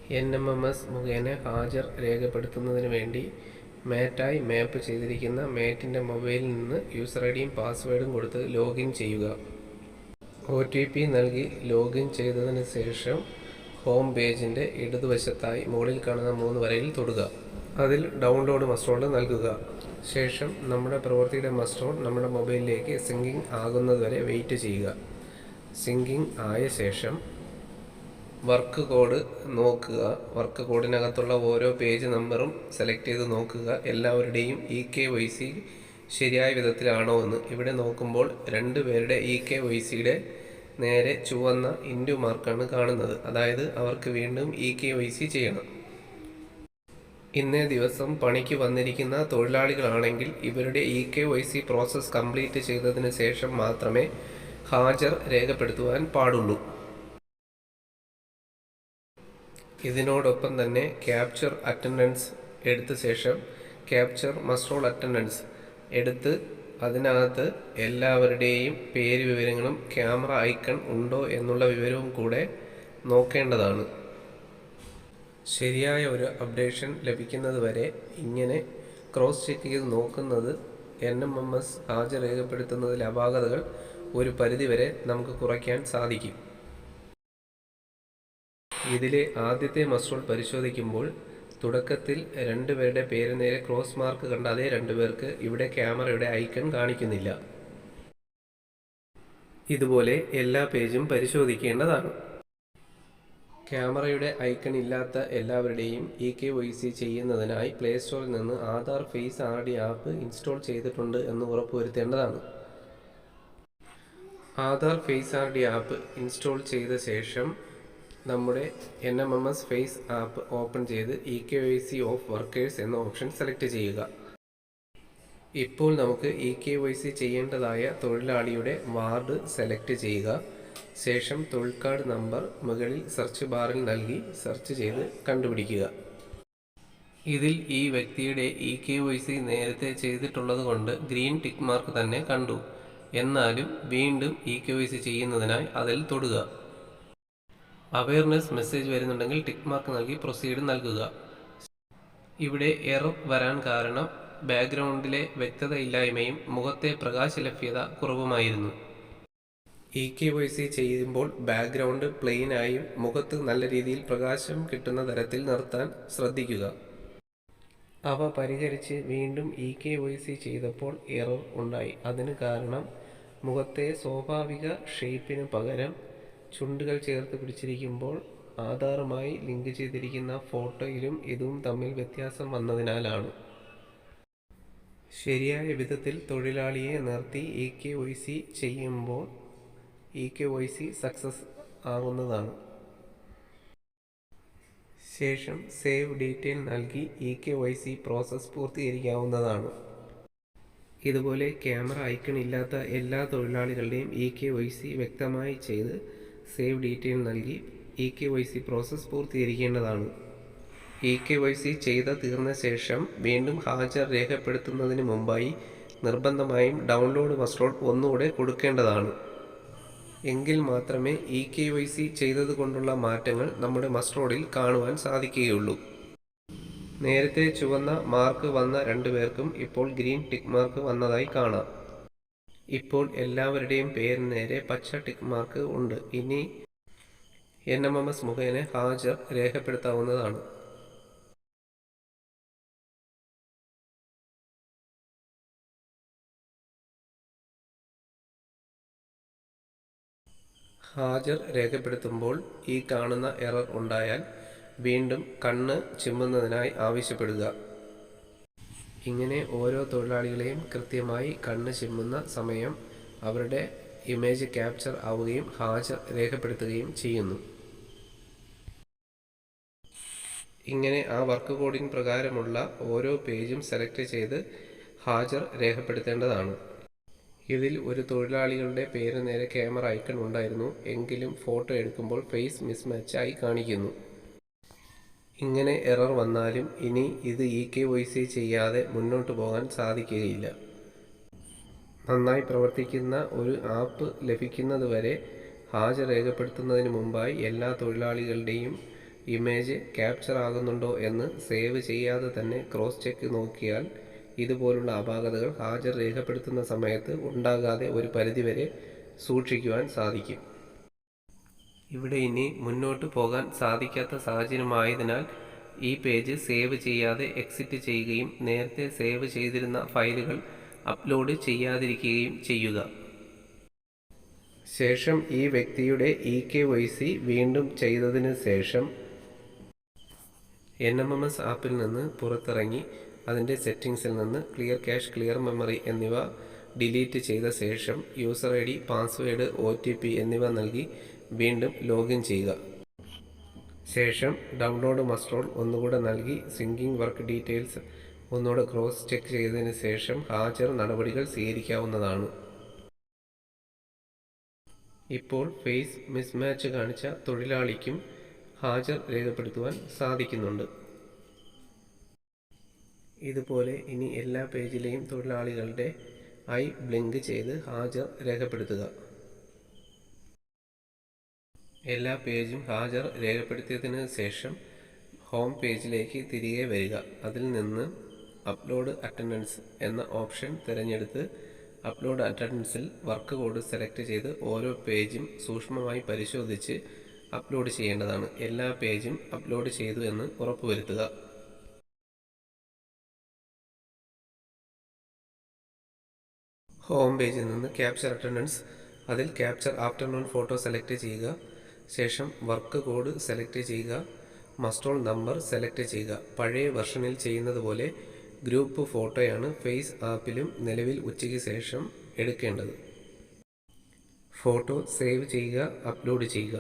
NMMS മുഖേന ഹാജർ രേഖപ്പെടുത്തുന്നതിന് വേണ്ടി മാറ്റായി മാപ്പ് ചെയ്തിരിക്കുന്ന മാറ്റിൻ്റെ മൊബൈലിൽ നിന്ന് യൂസർ ഐഡിയും പാസ്വേഡും കൊടുത്ത് ലോഗിൻ ചെയ്യുക. OTP നൽകി ലോഗിൻ ചെയ്തതിന് ശേഷം ഹോം പേജിൻ്റെ ഇടതുവശത്തായി മുകളിൽ കാണുന്ന 3 വരയിൽ തൊടുക. അതിൽ ഡൗൺലോഡ് മസ്റ്റോഡ് നൽകുക. ശേഷം നമ്മുടെ പ്രവൃത്തിയുടെ മസ്റ്റോഡ് നമ്മുടെ മൊബൈലിലേക്ക് സിങ്കിങ് ആകുന്നതുവരെ വെയിറ്റ് ചെയ്യുക. സിങ്കിങ് ആയ ശേഷം വർക്ക് കോഡ് നോക്കുക. വർക്ക് കോഡിനകത്തുള്ള ഓരോ പേജ് നമ്പറും സെലക്ട് ചെയ്ത് നോക്കുക എല്ലാവരുടെയും EKYC ശരിയായ വിധത്തിലാണോ എന്ന്. ഇവിടെ നോക്കുമ്പോൾ 2 പേരുടെ EKYCയുടെ നേരെ ചുവന്ന ഇൻറ്റു മാർക്കാണ് കാണുന്നത്. അതായത് അവർക്ക് വീണ്ടും EKYC ചെയ്യണം. ഇന്നേ ദിവസം പണിക്ക് വന്നിരിക്കുന്ന തൊഴിലാളികളാണെങ്കിൽ ഇവരുടെ EKYC പ്രോസസ്സ് കംപ്ലീറ്റ് ചെയ്തതിന് ശേഷം മാത്രമേ ഹാജർ രേഖപ്പെടുത്തുവാൻ പാടുള്ളൂ. ഇതിനോടൊപ്പം തന്നെ ക്യാപ്ചർ അറ്റൻഡൻസ് എടുത്ത ശേഷം ക്യാപ്ചർ മസ്റ്റോൾ അറ്റൻഡൻസ് എടുത്ത് അതിനകത്ത് എല്ലാവരുടെയും പേര് വിവരങ്ങളും ക്യാമറ ഐക്കൺ ഉണ്ടോ എന്നുള്ള വിവരവും കൂടെ നോക്കേണ്ടതാണ്. ശരിയായ ഒരു അപ്ഡേഷൻ ലഭിക്കുന്നത് വരെ ഇങ്ങനെ ക്രോസ് ചെക്ക് ചെയ്ത് നോക്കുന്നത് NMMS ഹാജർ രേഖപ്പെടുത്തുന്നതിലെ അപാകതകൾ ഒരു പരിധിവരെ നമുക്ക് കുറയ്ക്കാൻ സാധിക്കും. ഇതിലെ ആദ്യത്തെ മസ്റ്റോൾ പരിശോധിക്കുമ്പോൾ തുടക്കത്തിൽ 2 പേരുടെ പേര് നേരെ ക്രോസ് മാർക്ക് കണ്ട അതേ 2 പേർക്ക് ഇവിടെ ക്യാമറയുടെ ഐക്കൺ കാണിക്കുന്നില്ല. ഇതുപോലെ എല്ലാ പേജും പരിശോധിക്കേണ്ടതാണ്. ക്യാമറയുടെ ഐക്കൺ ഇല്ലാത്ത എല്ലാവരുടെയും EKYC ചെയ്യുന്നതിനായി പ്ലേ സ്റ്റോറിൽ നിന്ന് Aadhaar face ID app install ചെയ്തിട്ടുണ്ട് എന്ന് ഉറപ്പുവരുത്തേണ്ടതാണ്. Aadhaar face ID app install ചെയ്ത ശേഷം നമ്മുടെ NMMS ഫേസ് ആപ്പ് ഓപ്പൺ ചെയ്ത് EKYC ഓഫ് വർക്കേഴ്സ് എന്ന ഓപ്ഷൻ സെലക്ട് ചെയ്യുക. ഇപ്പോൾ നമുക്ക് EKYC ചെയ്യേണ്ടതായ തൊഴിലാളിയുടെ വാർഡ് സെലക്ട് ചെയ്യുക. ശേഷം തൊഴിൽ കാർഡ് നമ്പർ മുകളിൽ സെർച്ച് ബാറിൽ നൽകി സെർച്ച് ചെയ്ത് കണ്ടുപിടിക്കുക. ഇതിൽ ഈ വ്യക്തിയുടെ EKYC നേരത്തെ ചെയ്തിട്ടുള്ളത് കൊണ്ട് ഗ്രീൻ ടിക്ക് മാർക്ക് തന്നെ കണ്ടു. എന്നാലും വീണ്ടും EKYC ചെയ്യുന്നതിനായി അതിൽ തൊടുക. അവയർനെസ് മെസ്സേജ് വരുന്നുണ്ടെങ്കിൽ ടിക്ക് മാർക്ക് നൽകി പ്രൊസീഡ് നൽകുക. ഇവിടെ എറർ വരാൻ കാരണം ബാക്ക്ഗ്രൗണ്ടിലെ വ്യക്തതയില്ലായ്മയും മുഖത്തെ പ്രകാശലഭ്യത കുറവുമായിരുന്നു. EKYC ചെയ്യുമ്പോൾ ബാക്ക്ഗ്രൗണ്ട് പ്ലെയിനായും മുഖത്ത് നല്ല രീതിയിൽ പ്രകാശം കിട്ടുന്ന തരത്തിൽ നിർത്താൻ ശ്രദ്ധിക്കുക. അവ പരിഹരിച്ച് വീണ്ടും EKYC ചെയ്തപ്പോൾ എറർ ഉണ്ടായി. അതിന് കാരണം മുഖത്തെ സ്വാഭാവിക ഷേപ്പിന് പകരം ചുണ്ടുകൾ ചേർത്ത് പിടിച്ചിരിക്കുമ്പോൾ ആധാറുമായി ലിങ്ക് ചെയ്തിരിക്കുന്ന ഫോട്ടോയിലും ഇതും തമ്മിൽ വ്യത്യാസം വന്നതിനാലാണ്. ശരിയായ വിധത്തിൽ തൊഴിലാളിയെ നിർത്തി EKYC ചെയ്യുമ്പോൾ EKYC സക്സസ് ആകുന്നതാണ്. ശേഷം സേവ് ഡീറ്റെയിൽ നൽകി EKYC പ്രോസസ്സ് പൂർത്തീകരിക്കാവുന്നതാണ്. ഇതുപോലെ ക്യാമറ ഐക്കൺ ഇല്ലാത്ത എല്ലാ തൊഴിലാളികളുടെയും EKYC വ്യക്തമായി ചെയ്ത് സേവ് ഡീറ്റെയിൽ നൽകി EKYC പ്രോസസ്സ് പൂർത്തീകരിക്കേണ്ടതാണ്. EKYC ചെയ്ത് തീർന്ന ശേഷം വീണ്ടും ഹാജർ രേഖപ്പെടുത്തുന്നതിന് മുമ്പായി നിർബന്ധമായും ഡൗൺലോഡ് മസ്റ്റോൾ ഒന്നുകൂടെ കൊടുക്കേണ്ടതാണ്. എങ്കിൽ മാത്രമേ EKYC ചെയ്തതുകൊണ്ടുള്ള മാറ്റങ്ങൾ നമ്മുടെ മസ്റ്റോഡിൽ കാണുവാൻ സാധിക്കുകയുള്ളൂ. നേരത്തെ ചുവന്ന മാർക്ക് വന്ന 2 പേർക്കും ഇപ്പോൾ ഗ്രീൻ ടിക്ക് മാർക്ക് വന്നതായി കാണാം. ഇപ്പോൾ എല്ലാവരുടെയും പേരിന് നേരെ പച്ച ടിക്ക് മാർക്ക് ഉണ്ട്. ഇനി NMMS മുഖേന ഹാജർ രേഖപ്പെടുത്താവുന്നതാണ്. ഹാജർ രേഖപ്പെടുത്തുമ്പോൾ ഈ കാണുന്ന എറർ ഉണ്ടായാൽ വീണ്ടും കണ്ണ് ചിമ്മുന്നതിനായി ആവശ്യപ്പെടുക. ഇങ്ങനെ ഓരോ തൊഴിലാളികളെയും കൃത്യമായി കണ്ണ് ചിമ്മുന്ന സമയം അവരുടെ ഇമേജ് ക്യാപ്ചർ ആവുകയും ഹാജർ രേഖപ്പെടുത്തുകയും ചെയ്യുന്നു. ഇങ്ങനെ ആ വർക്ക് കോഡിന് പ്രകാരമുള്ള ഓരോ പേജും സെലക്ട് ചെയ്ത് ഹാജർ രേഖപ്പെടുത്തേണ്ടതാണ്. ഇതിൽ ഒരു തൊഴിലാളികളുടെ പേര് നേരെ ക്യാമറ ഐക്കൺ ഉണ്ടായിരുന്നു. എങ്കിലും ഫോട്ടോ എടുക്കുമ്പോൾ ഫേസ് മിസ്മാച്ച് ആയി കാണിക്കുന്നു. ഇങ്ങനെ എറർ വന്നാലും ഇനി ഇത് EKYC ചെയ്യാതെ മുന്നോട്ട് പോകാൻ സാധിക്കുകയില്ല. നന്നായി പ്രവർത്തിക്കുന്ന ഒരു ആപ്പ് ലഭിക്കുന്നതുവരെ ഹാജർ രേഖപ്പെടുത്തുന്നതിന് മുമ്പായി എല്ലാ തൊഴിലാളികളുടെയും ഇമേജ് ക്യാപ്ചർ ആകുന്നുണ്ടോ എന്ന് സേവ് ചെയ്യാതെ തന്നെ ക്രോസ് ചെക്ക് നോക്കിയാൽ ഇതുപോലുള്ള അപാകതകൾ ഹാജർ രേഖപ്പെടുത്തുന്ന സമയത്ത് ഉണ്ടാകാതെ ഒരു പരിധിവരെ സൂക്ഷിക്കുവാൻ സാധിക്കും. ഇവിടെ ഇനി മുന്നോട്ട് പോകാൻ സാധിക്കാത്ത സാഹചര്യമായതിനാൽ ഈ പേജ് സേവ് ചെയ്യാതെ എക്സിറ്റ് ചെയ്യുകയും നേരത്തെ സേവ് ചെയ്തിരുന്ന ഫയലുകൾ അപ്ലോഡ് ചെയ്യാതിരിക്കുകയും ചെയ്യുക. ശേഷം ഈ വ്യക്തിയുടെ eKYC വീണ്ടും ചെയ്തതിന് ശേഷം NMMS ആപ്പിൽ നിന്ന് പുറത്തിറങ്ങി അതിൻ്റെ സെറ്റിംഗ്സിൽ നിന്ന് ക്ലിയർ ക്യാഷ്, ക്ലിയർ മെമ്മറി എന്നിവ ഡിലീറ്റ് ചെയ്ത ശേഷം യൂസർ ID, പാസ്വേഡ്, OTP എന്നിവ നൽകി വീണ്ടും ലോഗിൻ ചെയ്യുക. ശേഷം ഡൗൺലോഡ് മസ്റ്റ് ഒന്നുകൂടെ നൽകി സിങ്കിങ് വർക്ക് ഡീറ്റെയിൽസ് ഒന്നുകൂടെ ക്രോസ് ചെക്ക് ചെയ്തതിന് ശേഷം ഹാജർ നടപടികൾ സ്വീകരിക്കാവുന്നതാണ്. ഇപ്പോൾ ഫേസ് മിസ്മാച്ച് കാണിച്ച തൊഴിലാളിക്കും ഹാജർ രേഖപ്പെടുത്തുവാൻ സാധിക്കുന്നുണ്ട്. ഇതുപോലെ ഇനി എല്ലാ പേജിലെയും തൊഴിലാളികളുടെ ഐ ബ്ലിങ്ക് ചെയ്ത് ഹാജർ രേഖപ്പെടുത്തുക. എല്ലാ പേജും ഹാജർ രേഖപ്പെടുത്തിയതിന് ശേഷം ഹോം പേജിലേക്ക് തിരികെ വരിക. അതിൽ നിന്ന് അപ്ലോഡ് അറ്റൻഡൻസ് എന്ന ഓപ്ഷൻ തിരഞ്ഞെടുത്ത് അപ്ലോഡ് അറ്റൻഡൻസിൽ വർക്ക് കോഡ് സെലക്ട് ചെയ്ത് ഓരോ പേജും സൂക്ഷ്മമായി പരിശോധിച്ച് അപ്ലോഡ് ചെയ്യേണ്ടതാണ്. എല്ലാ പേജും അപ്ലോഡ് ചെയ്തു എന്ന് ഉറപ്പുവരുത്തുക. ഹോം പേജിൽ നിന്ന് ക്യാപ്ചർ അറ്റൻഡൻസ്, അതിൽ ക്യാപ്ചർ ആഫ്റ്റർനൂൺ ഫോട്ടോ സെലക്ട് ചെയ്യുക. ശേഷം വർക്ക് കോഡ് സെലക്ട് ചെയ്യുക. മസ്റ്റോൾ നമ്പർ സെലക്ട് ചെയ്യുക. പഴയ വെർഷനിൽ ചെയ്യുന്നത് പോലെ ഗ്രൂപ്പ് ഫോട്ടോയാണ് ഫേസ് ആപ്പിലും നിലവിൽ ഉച്ചയ്ക്ക് ശേഷം എടുക്കേണ്ടത്. ഫോട്ടോ സേവ് ചെയ്യുക, അപ്ലോഡ് ചെയ്യുക.